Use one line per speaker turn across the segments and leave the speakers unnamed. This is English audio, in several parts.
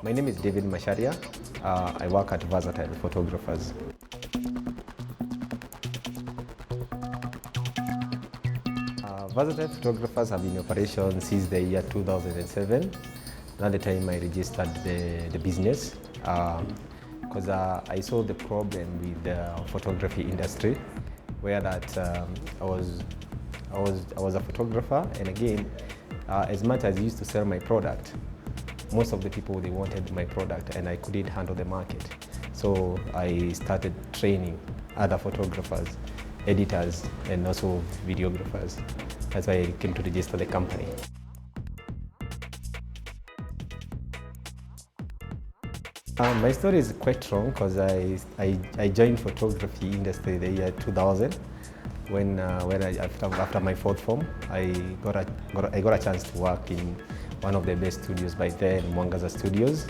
My name is David Machara. I work at Versatile Photographers. Versatile Photographers have been in operation since the year 2007. At the time I registered the business because I saw the problem with the photography industry, where that I was a photographer, and again, as much as I used to sell my product, most of the people, they wanted my product and I couldn't handle the market. So I started training other photographers, editors, and also videographers. That's why I came to register the company. My story is quite strong because I joined photography industry the year 2000 when after my fourth form, I got a chance to work in one of the best studios by then, Mombasa Studios,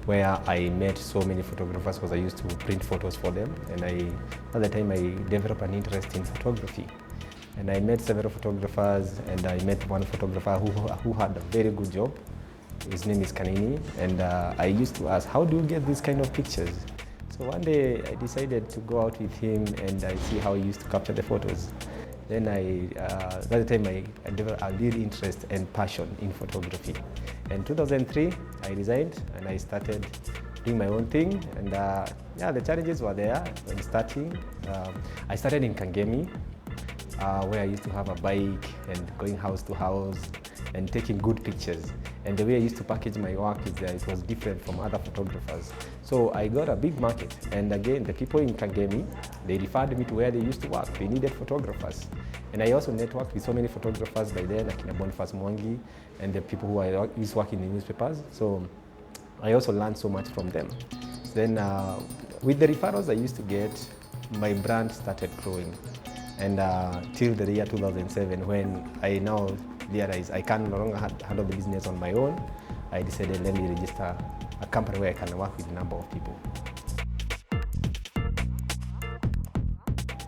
where I met so many photographers because I used to print photos for them, and at the time I developed an interest in photography. And I met several photographers, and I met one photographer who had a very good job. His name is Kanini, and I used to ask, how do you get these kind of pictures? So one day I decided to go out with him and I see how he used to capture the photos. Then by the time I developed a real interest and passion in photography. In 2003, I resigned and I started doing my own thing. And yeah, the challenges were there when starting. I started in Kangemi, where I used to have a bike and going house to house and taking good pictures. And the way I used to package my work it was different from other photographers. So I got a big market. And again, the people in Kangemi, they referred me to where they used to work. They needed photographers. And I also networked with so many photographers by then, like Boniface Mwangi, and the people who I used to work in the newspapers. So I also learned so much from them. Then with the referrals I used to get, my brand started growing. And till the year 2007, when I now realized I can no longer handle the business on my own, I decided let me register a company where I can work with a number of people.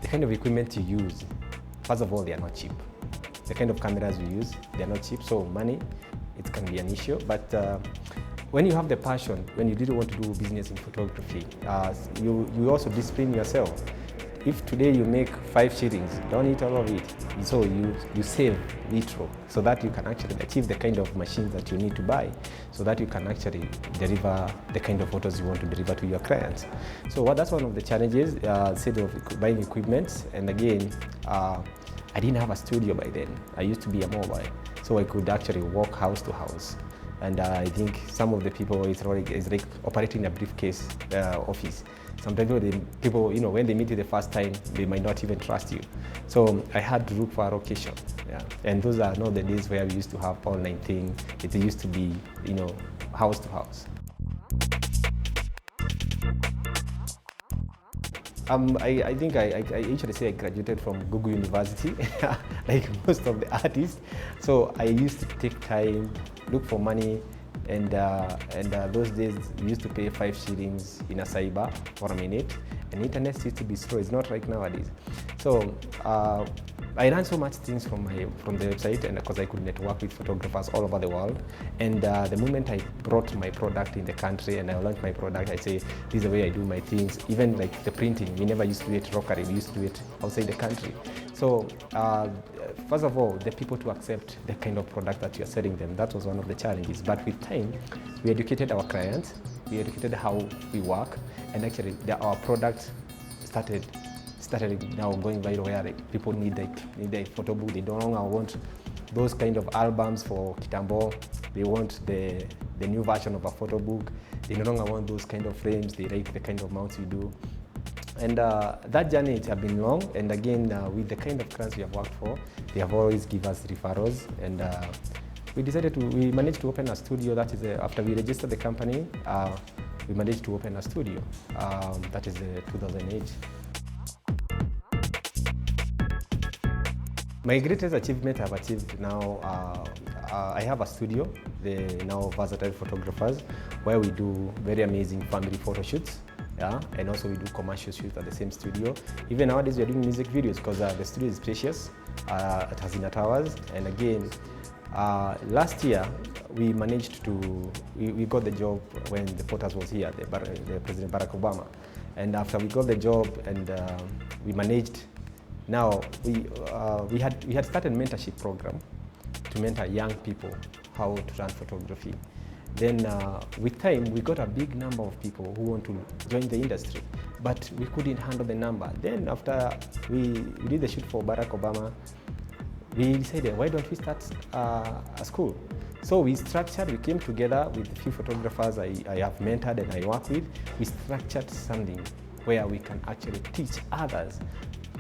The kind of equipment you use, first of all, they are not cheap. The kind of cameras we use, they are not cheap, so money, it can be an issue. But when you have the passion, when you really want to do business in photography, you also discipline yourself. If today you make 5 shillings, don't eat all of it. So you save little so that you can actually achieve the kind of machines that you need to buy so that you can actually deliver the kind of photos you want to deliver to your clients. So that's one of the challenges, instead of buying equipment. And again, I didn't have a studio by then. I used to be a mobile, so I could actually walk house to house. And I think some of the people, it's like operating a briefcase office. Sometimes people, when they meet you the first time, they might not even trust you. So I had to look for a location. Yeah. And those are not the days where we used to have online thing. It used to be, house to house. I think I usually say I graduated from Google University, like most of the artists. So I used to take time, look for money, and those days we used to pay 5 shillings in a cyber for a minute, and internet used to be slow. It's not like nowadays. So I learned so much things from the website, and because I could network with photographers all over the world. And the moment I brought my product in the country and I launched my product, I say, this is the way I do my things. Even like the printing, we never used to do it locally, we used to do it outside the country. So first of all, the people to accept the kind of product that you're selling them, that was one of the challenges. But with time, we educated our clients, we educated how we work, and actually our product started now going viral, where people need a photo book. They no longer want those kind of albums for Kitambo. They want the new version of a photo book. They no longer want those kind of frames. They like the kind of mounts you do. And that journey, it has been long. And again, with the kind of clients we have worked for, they have always given us referrals. And we managed to open a studio. That is, after we registered the company, we managed to open a studio. That is 2008. My greatest achievement I've achieved now, I have a studio, the now Versatile Photographers, where we do very amazing family photo shoots. Yeah, and also we do commercial shoots at the same studio. Even nowadays we are doing music videos because the studio is spacious. It has inner towers, and again, Last year, we managed to, we got the job when the Potters was here, the President Barack Obama. And after we got the job and we managed, now we had started a mentorship program to mentor young people how to run photography. Then with time, we got a big number of people who want to join the industry, but we couldn't handle the number. Then after we did the shoot for Barack Obama, we decided, why don't we start a school? So we came together with a few photographers I have mentored and I work with. We structured something where we can actually teach others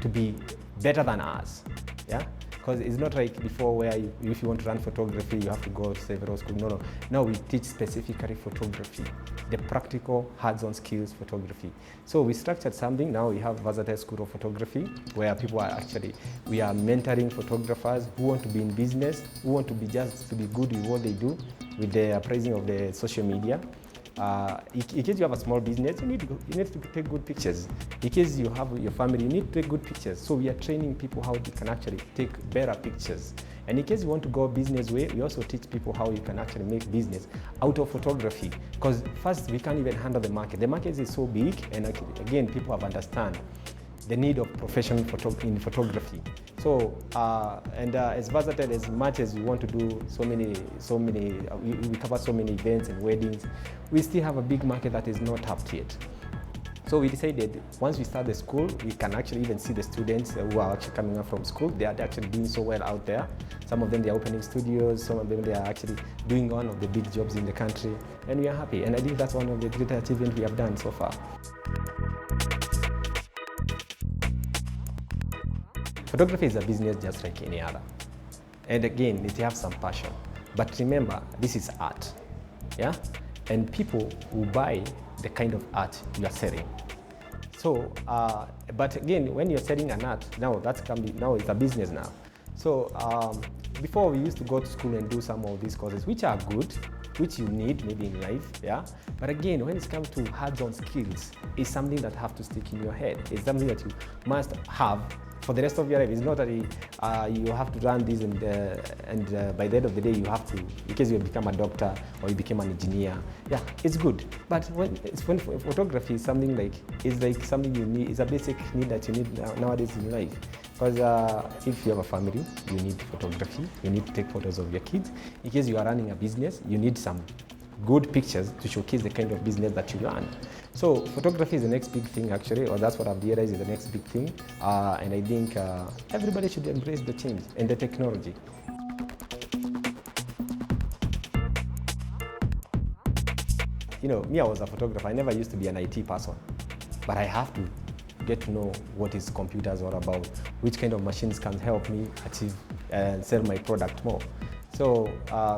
to be better than us. Yeah? Because it's not like before where if you want to run photography, you have to go to several schools. No. Now we teach specifically photography, the practical hands-on skills photography. So we structured something. Now we have Versatile School of Photography, where people are actually, we are mentoring photographers who want to be in business, who want to be to be good with what they do, with the appraising of the social media. In case you have a small business, you need to take good pictures. In case you have your family, you need to take good pictures. So we are training people how they can actually take better pictures. And in case you want to go business way, we also teach people how you can actually make business out of photography. Because first, we can't even handle the market. The market is so big, and again, people have understand the need of professional in photography. So, as versatile as much as we want to do we cover so many events and weddings, we still have a big market that is not tapped yet. So we decided once we start the school, we can actually even see the students who are actually coming up from school. They are actually doing so well out there. Some of them, they are opening studios. Some of them, they are actually doing one of the big jobs in the country. And we are happy. And I think that's one of the great achievements we have done so far. Photography is a business just like any other. And again, it has some passion. But remember, this is art, yeah? And people will buy the kind of art you are selling. So, but again, when you're selling an art, now it's a business now. So, before we used to go to school and do some of these courses, which are good, which you need maybe in life, yeah? But again, when it comes to hands-on skills, it's something that have to stick in your head. It's something that you must have for the rest of your life. It's not that you have to run this and by the end of the day you have to, in case you become a doctor or you become an engineer, yeah, it's good. But when photography is something it's like something you need, it's a basic need that you need nowadays in life. Because if you have a family, you need photography, you need to take photos of your kids. In case you are running a business, you need some good pictures to showcase the kind of business that you run. So photography is the next big thing actually, or that's what I've realized is the next big thing. And I think everybody should embrace the change and the technology. You know, me, I was a photographer. I never used to be an IT person, but I have to get to know what is computers all about, which kind of machines can help me achieve and sell my product more. So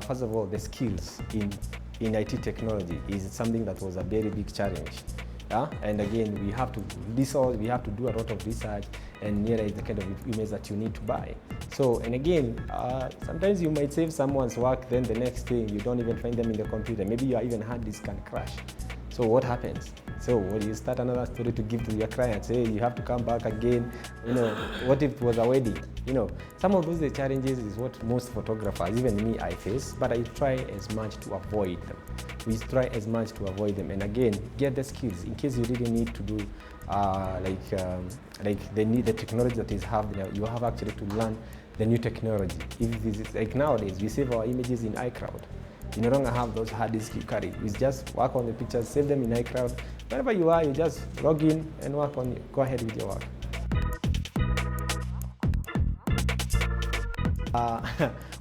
first of all, the skills in IT technology is something that was a very big challenge. Yeah? And again, we have to do a lot of research and realize the kind of image that you need to buy. So, and again, sometimes you might save someone's work, then the next thing you don't even find them in the computer. Maybe your even hard disk can crash. So what happens? So when you start another story to give to your clients, hey, you have to come back again. You know, what if it was a wedding? You know, some of those challenges is what most photographers, even me, I face, but I try as much to avoid them. We try as much to avoid them, and again, get the skills in case you really need to do the technology that is happening. You have actually to learn the new technology. If this is like nowadays, we save our images in iCloud. You no longer have those hard disks you carry. You just work on the pictures, save them in iCloud. Wherever you are, you just log in and work on it. Go ahead with your work.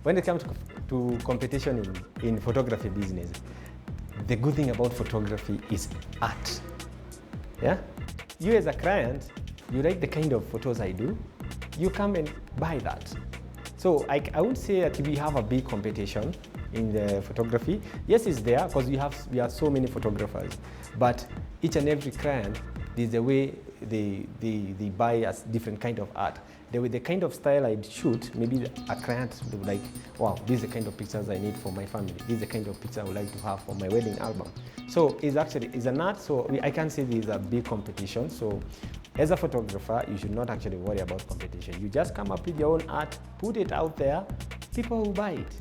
When it comes to competition in photography business, the good thing about photography is art. Yeah? You as a client, you like the kind of photos I do, you come and buy that. So I would say that we have a big competition in the photography. Yes, it's there because we have so many photographers, but each and every client, there's a way they buy a different kind of art. The kind of style I'd shoot, maybe a client would be like, wow, this is the kind of pictures I need for my family. This is the kind of picture I would like to have for my wedding album. So it's an art, so I can't say there's a big competition. So as a photographer, you should not actually worry about competition. You just come up with your own art, put it out there, people will buy it.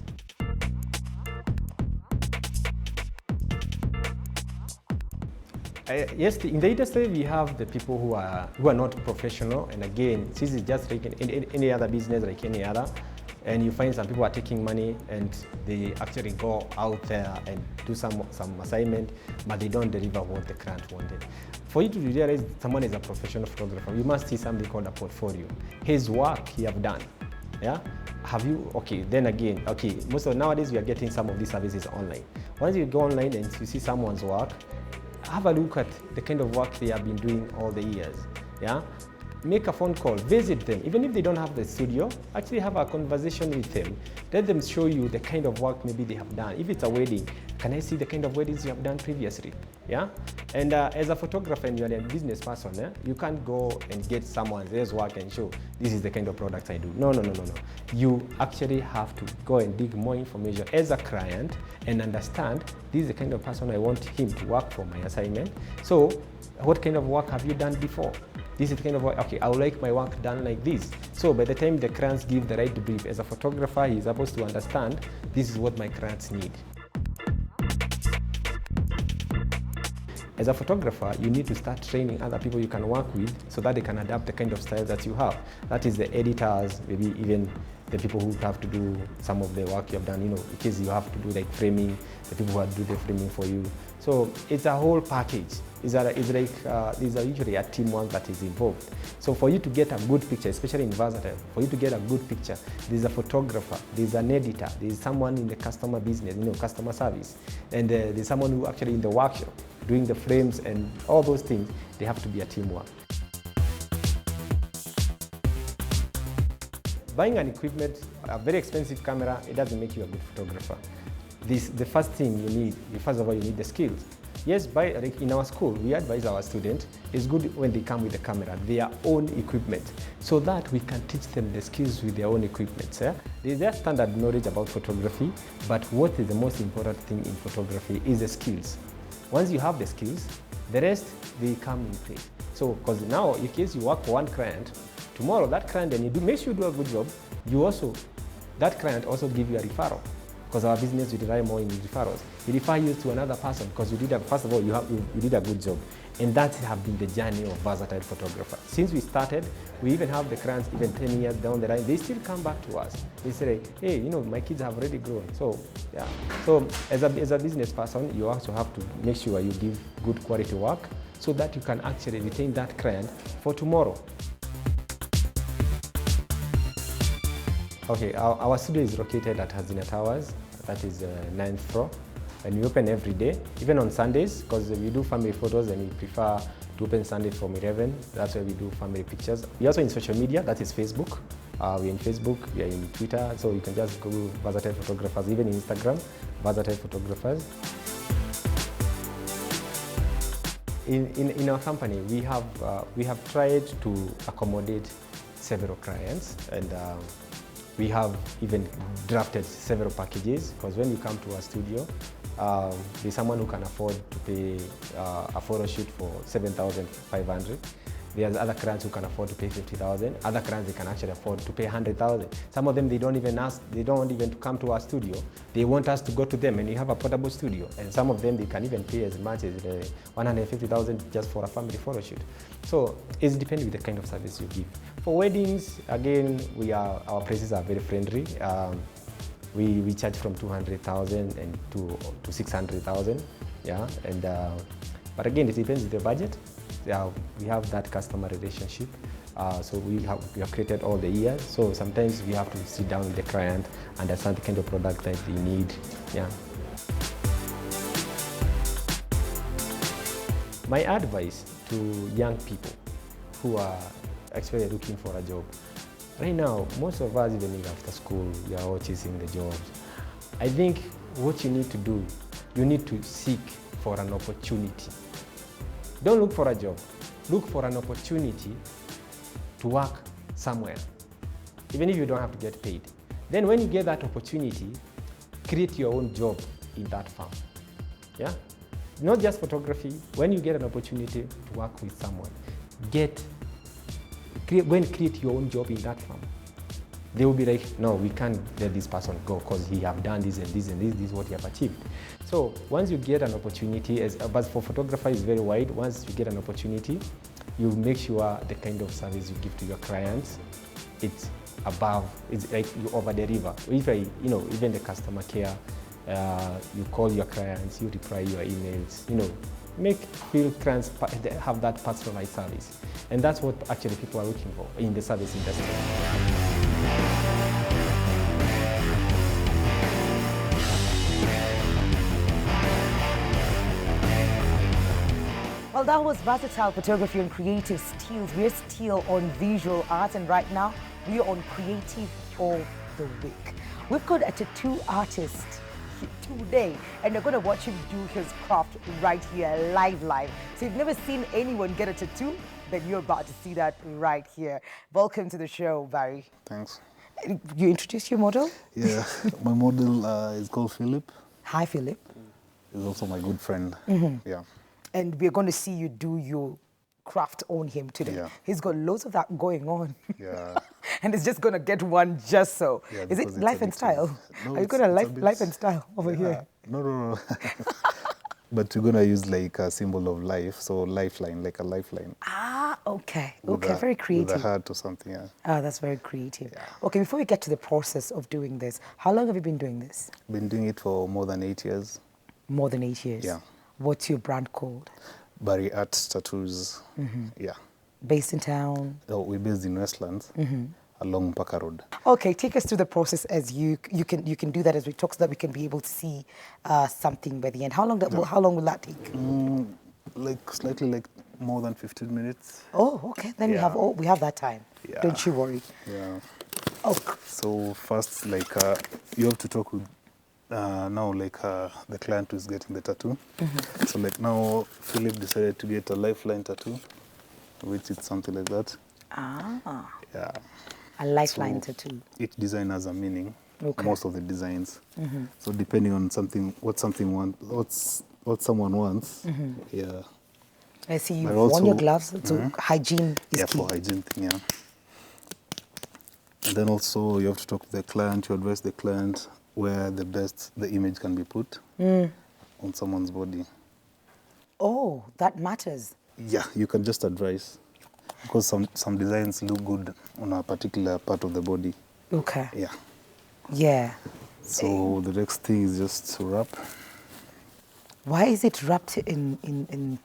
Yes, in the industry we have the people who are not professional, and again, this is just like any other business, like any other. And you find some people are taking money and they actually go out there and do some assignment, but they don't deliver what the client wanted. For you to realize someone is a professional photographer, you must see something called a portfolio. His work he have done. Yeah? Have you, okay, then again, okay, most of nowadays we are getting some of these services online. Once you go online and you see someone's work, have a look at the kind of work they have been doing all the years. Yeah? Make a phone call, visit them. Even if they don't have the studio, actually have a conversation with them. Let them show you the kind of work maybe they have done. If it's a wedding, can I see the kind of weddings you have done previously? Yeah? And as a photographer and you're a business person, you can't go and get someone else's work and show, this is the kind of products I do. No. You actually have to go and dig more information as a client and understand, this is the kind of person I want him to work for my assignment. So what kind of work have you done before? This is the kind of work, okay, I would like my work done like this. So by the time the clients give the right brief, as a photographer, he's supposed to understand, this is what my clients need. As a photographer, you need to start training other people you can work with so that they can adapt the kind of style that you have. That is the editors, maybe even the people who have to do some of the work you have done, in case you have to do like framing, the people who do the framing for you. So it's a whole package. It's usually a teamwork that is involved. So for you to get a good picture, especially in Versatile, for you to get a good picture, there's a photographer, there's an editor, there's someone in the customer business, customer service, and there's someone who actually in the workshop doing the frames and all those things. They have to be a teamwork. Buying an equipment, a very expensive camera, it doesn't make you a good photographer. The first thing you need, first of all, you need the skills. Yes, in our school, we advise our students, it's good when they come with the camera, their own equipment, so that we can teach them the skills with their own equipment. Yeah? There's standard knowledge about photography, but what is the most important thing in photography is the skills. Once you have the skills, the rest, they come in place. So, because now, in case you work for one client, tomorrow that client, and make sure you do a good job, that client also give you a referral. Because our business, we rely more in referrals. We refer you to another person because first of all, you did a good job. And that has been the journey of Versatile Photographer. Since we started, we even have the clients, even 10 years down the line, they still come back to us. They say, hey, my kids have already grown. So, yeah. So, as a business person, you also have to make sure you give good quality work so that you can actually retain that client for tomorrow. Okay, our studio is located at Hazina Towers, that is 9th floor, and we open every day, even on Sundays, because we do family photos and we prefer to open Sunday from 11, that's why we do family pictures. We're also in social media, that is Facebook. We're in Facebook, we're in Twitter, so you can just Google Versatile Photographers, even in Instagram, Versatile Photographers. In our company, we have tried to accommodate several clients, and we have even drafted several packages, because when you come to our studio, there's someone who can afford to pay a photo shoot for 7,500. There's other clients who can afford to pay 50,000. Other clients, they can actually afford to pay 100,000. Some of them, they don't even come to our studio. They want us to go to them, and we have a portable studio. And some of them, they can even pay as much as 150,000 just for a family photo shoot. So it depends with the kind of service you give. For weddings, again, our prices are very friendly. We charge from 200,000 and to 600,000. Yeah, and but again, it depends on the budget. We have that customer relationship, so we have created all the years. So sometimes we have to sit down with the client, understand the kind of product that they need. Yeah. My advice to young people who are actually looking for a job. Right now, most of us, even after school, we are all chasing the jobs. I think what you need to do, you need to seek for an opportunity. Don't look for a job. Look for an opportunity to work somewhere, even if you don't have to get paid. Then when you get that opportunity, create your own job in that firm. Yeah? Not just photography. When you get an opportunity to work with someone, create your own job in that firm. they will be like, no, we can't let this person go because he have done this and this and this is what he have achieved. So once you get an opportunity, but for photographer is very wide, once you get an opportunity, you make sure the kind of service you give to your clients, it's above, it's like you over deliver. If even the customer care, you call your clients, you reply your emails, feel clients have that personalized service. And that's what actually people are looking for in the service industry.
Well, that was versatile photography and creative skills. We're still on visual art, and right now we're on creative of the week. We've got a tattoo artist today, and you're going to watch him do his craft right here, live. So if you've never seen anyone get a tattoo, then you're about to see that right here. Welcome to the show, Barry.
Thanks.
You introduce your model?
Yeah, my model is called Philip.
Hi, Philip.
He's also my good friend. Yeah.
And we're going to see you do your craft on him today.
Yeah.
He's got loads of that going on.
Yeah.
And it's just going to get one just so.
Yeah,
is it
because
life and style?
No,
Are you got a life and style over here?
No. But we're going to use like a symbol of life, so lifeline, like a lifeline.
Ah, okay. Okay, very creative.
With a heart or something, yeah.
Ah, that's very creative.
Yeah.
Okay, before we get to the process of doing this, how long have you been doing this?
Been doing it for more than 8 years.
More than 8 years?
Yeah.
What's your brand called?
Barry Art Tattoos. Yeah.
Based in town?
Oh, we're based in Westlands, along Mombasa Road.
Okay, take us through the process as you can do that as we talk, so that we can be able to see something by the end. How long will that take?
Like slightly like more than 15 minutes.
Oh, okay. Then we have that time.
Yeah.
Don't you worry.
Yeah.
Oh.
So first, like you have to talk with the client who is getting the tattoo. So like now, Philip decided to get a lifeline tattoo, which is something like that.
Ah.
Yeah.
A lifeline tattoo.
Each design has a meaning.
Okay.
Most of the designs. So depending on what someone wants. Yeah.
I see you've worn your gloves, so hygiene is key.
For hygiene thing, yeah. And then also you have to talk to the client, you advise the client where the image can be put on someone's body.
Oh, that matters.
Yeah, you can just advise. Because some designs look good on a particular part of the body.
Okay.
Yeah.
Yeah.
So the next thing is just to wrap.
Why is it wrapped in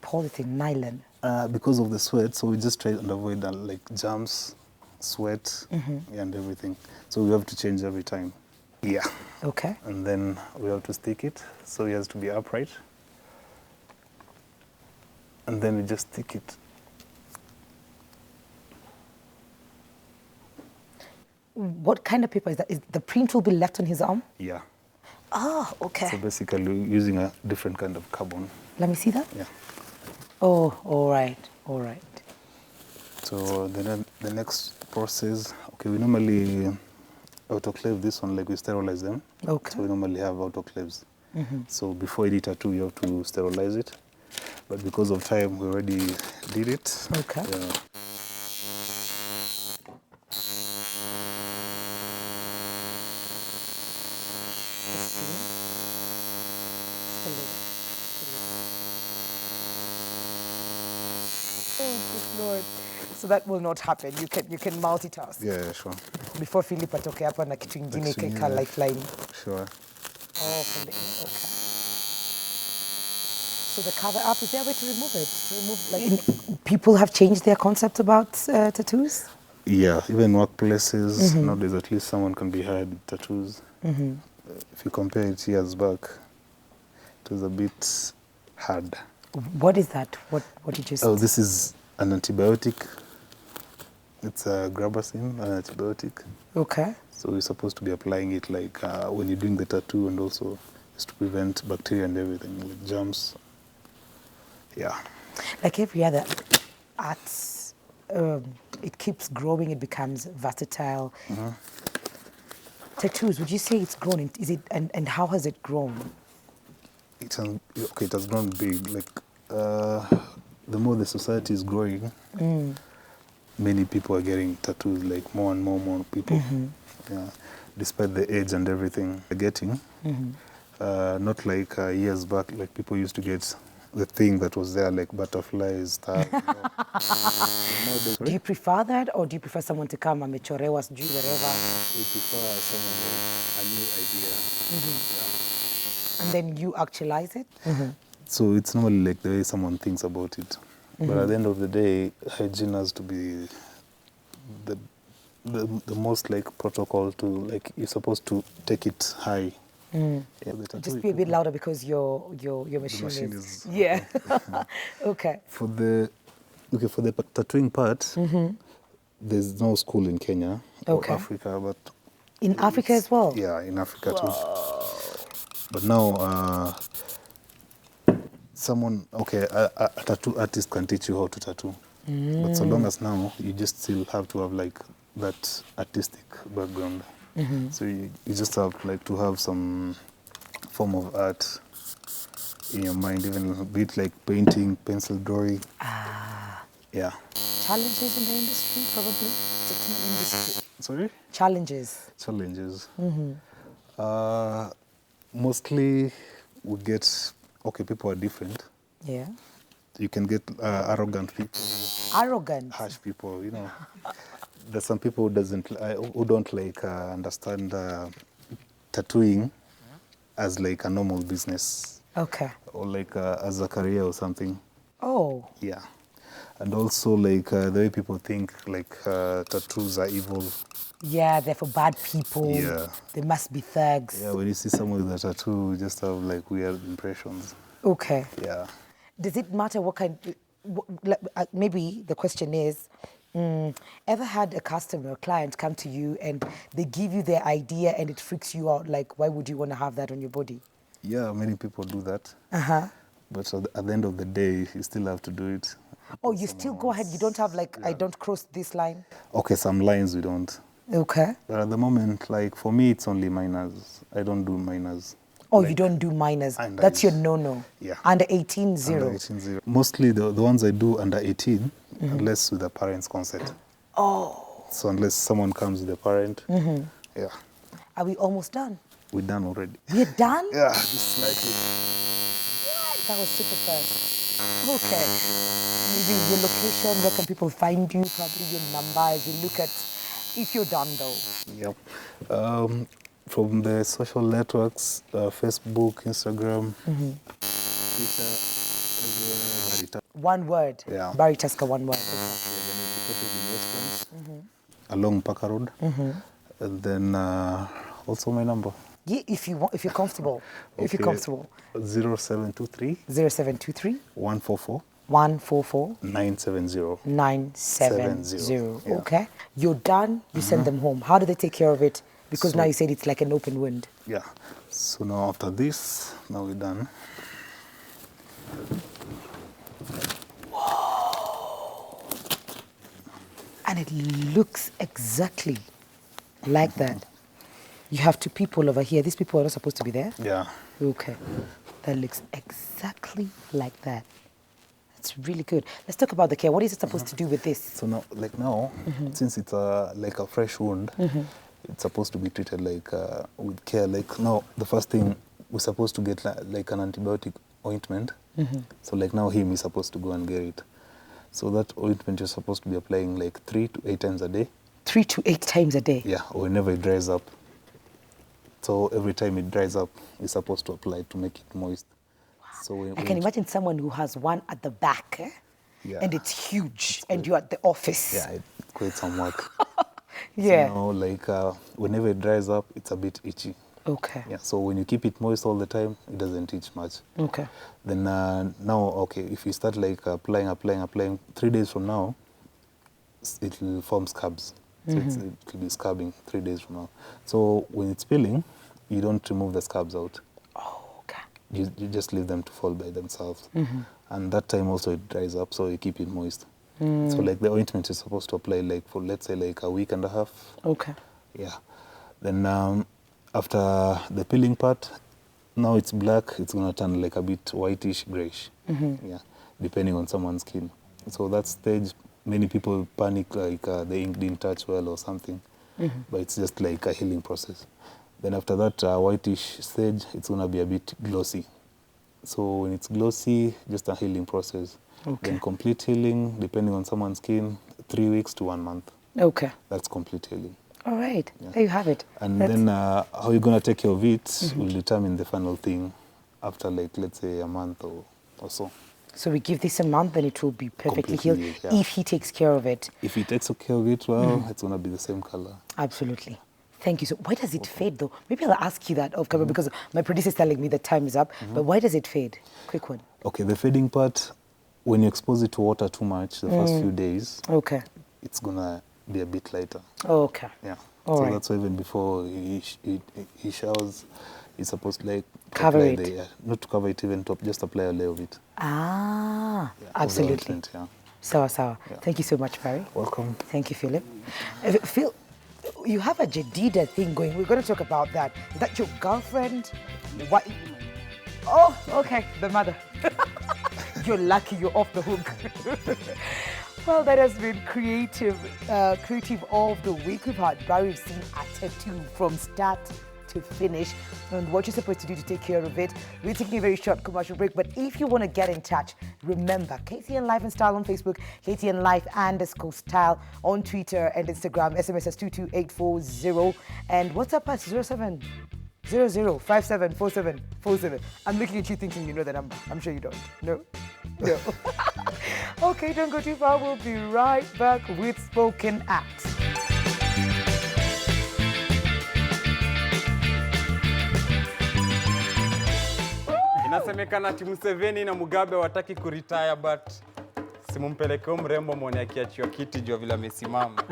polythene, nylon?
Because of the sweat, so we just try and avoid like germs, sweat, and everything. So we have to change every time. Yeah.
Okay.
And then we have to stick it, so it has to be upright. And then we just stick it.
What kind of paper is that? The print will be left on his arm?
Yeah.
Ah, okay.
So basically using a different kind of carbon.
Let me see that.
Yeah.
Oh, all right.
So the next process, okay, we normally autoclave this one, like we sterilize them.
Okay.
So we normally have autoclaves. So before any tattoo, you have to sterilize it. But because of time, we already did it.
Okay.
Yeah.
Oh, good Lord. So that will not happen. You can multitask.
Yeah, sure.
Before Philip atoke hapa na kitu ingine
Kitu ingine.
ka lifeline.
Sure.
Oh, from the okay. So the cover up, is there a way to remove it? To remove, people have changed their concept about tattoos?
Yeah, even workplaces, nowadays at least someone can be hired with tattoos. If you compare it years back, it was a bit hard.
What is that? What did you say?
Oh, this is an antibiotic. It's a grabacin, an antibiotic.
Okay.
So you're supposed to be applying it like when you're doing the tattoo, and also it's to prevent bacteria and everything, like germs. Yeah.
Like every other art, it keeps growing, it becomes versatile. Tattoos, would you say it's grown? Is it and how has it grown?
It has grown big. Like the more the society is growing, many people are getting tattoos, like more and more people. Yeah, despite the age and everything they're getting. Not like years back, like people used to get the thing that was there, like butterflies, stars. Nowadays,
Do you prefer that, or do you prefer someone to come amechorewa sijui wherever,
we prefer someone like a new idea.
and then you actualize it?
So it's normally like the way someone thinks about it. But at the end of the day, hygiene has to be the most like protocol to, like, you're supposed to take it high. Yeah, the tattoo
Just be a bit louder because your machine,
machine
is
is-
yeah. Okay.
For the tattooing part, there's no school in Kenya
Okay.
or Africa, but
In Africa as well?
yeah, in Africa too. But now, a tattoo artist can teach you how to tattoo. But so long as now, you just still have to have like that artistic background. So you just have like to have some form of art in your mind, even a bit like painting, pencil drawing. Yeah.
Challenges in the industry, probably? Tattoo industry.
Sorry?
Challenges.
Challenges. Mostly we get, people are different.
Yeah.
You can get arrogant people,
Arrogant.
harsh people, There's some people who don't like understand tattooing as like a normal business
Okay.
or like as a career or something.
Oh.
Yeah. And also like the way people think like tattoos are evil.
Yeah, they're for bad people.
Yeah.
They must be thugs.
Yeah, when you see someone with a tattoo, you just have like weird impressions.
Okay.
Yeah.
Does it matter what kind? Maybe the question is, ever had a customer or client come to you and they give you their idea and it freaks you out? Like, why would you want to have that on your body?
Yeah, many people do that.
Uh-huh.
But at the end of the day, you still have to do it.
Oh, you still go ahead. You don't have like, I don't cross this line.
Okay, some lines we don't.
Okay.
But at the moment, like for me, it's only minors. I don't do minors.
Oh,
Like,
you don't do minors.
under
That's your
age.
no-no.
Yeah.
Under 18, zero.
Under 18, 0. Mostly the ones I do under 18, unless with the parents' consent.
Oh.
So unless someone comes with a parent, yeah,
Are we almost done?
we're done already.
We're done?
Yeah, just slightly.
That was super fast. Okay. Maybe your location, where can people find you? Probably your number as you look at, if you're done though.
Yep. From the social networks, Facebook, Instagram, Twitter, everywhere.
One word.
Yeah.
Barry Tusker, one word.
Along Machara Road. And then also my number.
Yeah, if you want, if you're comfortable. If you're
Okay.
comfortable.
0723
0723
144
144
970.
970.
Yeah.
Okay. You're done, you send them home. How do they take care of it? Because now you said it's like an open wound.
Yeah. So now after this, now we're done.
And it looks exactly like that. You have two people over here. These people are not supposed to be there?
Yeah.
Okay. That looks exactly like that. That's really good. Let's talk about the care. What is it supposed to do with this?
So now, since it's like a fresh wound, it's supposed to be treated like with care. Like now, the first thing we're supposed to get like an antibiotic ointment. So like now him is supposed to go and get it. So that ointment you're supposed to be applying like 3 to 8 times a day.
3 to 8 times a day?
Yeah, whenever it dries up. So every time it dries up, you're supposed to apply to make it moist. Wow. So
I can imagine someone who has one at the back,
Yeah.
and it's huge, and you're at the office.
Yeah, it's quite some work.
Yeah.
So now, like, whenever it dries up, it's a bit itchy.
Okay.
Yeah, so when you keep it moist all the time, it doesn't itch much.
Okay.
Then now, if you start like applying, 3 days from now, it will form scabs. So it will be scabbing 3 days from now. So when it's peeling, you don't remove the scabs out.
Oh, okay.
You just leave them to fall by themselves. And that time also it dries up, so you keep it moist. So like the ointment is supposed to apply like for, let's say, like a week and a half.
Okay.
Yeah. Then after the peeling part, now it's black, it's going to turn like a bit whitish, grayish. Yeah, depending on someone's skin. So that stage, many people panic like the ink didn't touch well or something, but it's just like a healing process. Then after that whitish stage, it's gonna be a bit glossy. So when it's glossy, just a healing process.
Okay.
Then complete healing, depending on someone's skin, 3 weeks to 1 month.
Okay.
That's complete healing.
All right. There you have it.
And then how you're going to take care of it will determine the final thing after, like, let's say a month or so.
So we give this a month, then it will be perfectly healed
Completely, yeah.
if he takes care of it.
If he takes care of it well, it's going to be the same color.
Absolutely. Thank you. So why does it fade though? Maybe I'll ask you that off camera because my producer is telling me that time is up. But why does it fade? Quick one.
Okay, the fading part, when you expose it to water too much the first few days,
Okay.
it's going to be a bit lighter.
Okay.
Yeah.
All
so
right.
that's why even before he showers, he's supposed to like
Cover
apply
it.
not to cover it even top, just apply a layer of it.
Ah,
Yeah,
absolutely.
ointment, yeah.
Sawa, sawa.
Yeah.
Thank you so much, Barry.
Welcome.
Thank you, Philip. Phil, you have a Jadida thing going. We're going to talk about that. Is that your girlfriend? What? Oh, okay. The mother. You're lucky you're off the hook. Well, that has been creative of the week. We've had Barry, we've seen a tattoo from start to finish and what you're supposed to do to take care of it. We're taking a very short commercial break, but if you want to get in touch, remember KTN Life and Style on Facebook, KTN Life _Style on Twitter and Instagram, SMS as 22840, and WhatsApp us 0700574747. I'm looking at you thinking you know the number. I'm sure you don't. No? No. Okay, don't go too far. We'll be right back with Spoken Act.
Inasemekana ati Museveni na Mugabe wataki kuretire, but simumpelekeo mrembo mwenye akiachiwa kiti jua vile amesimama.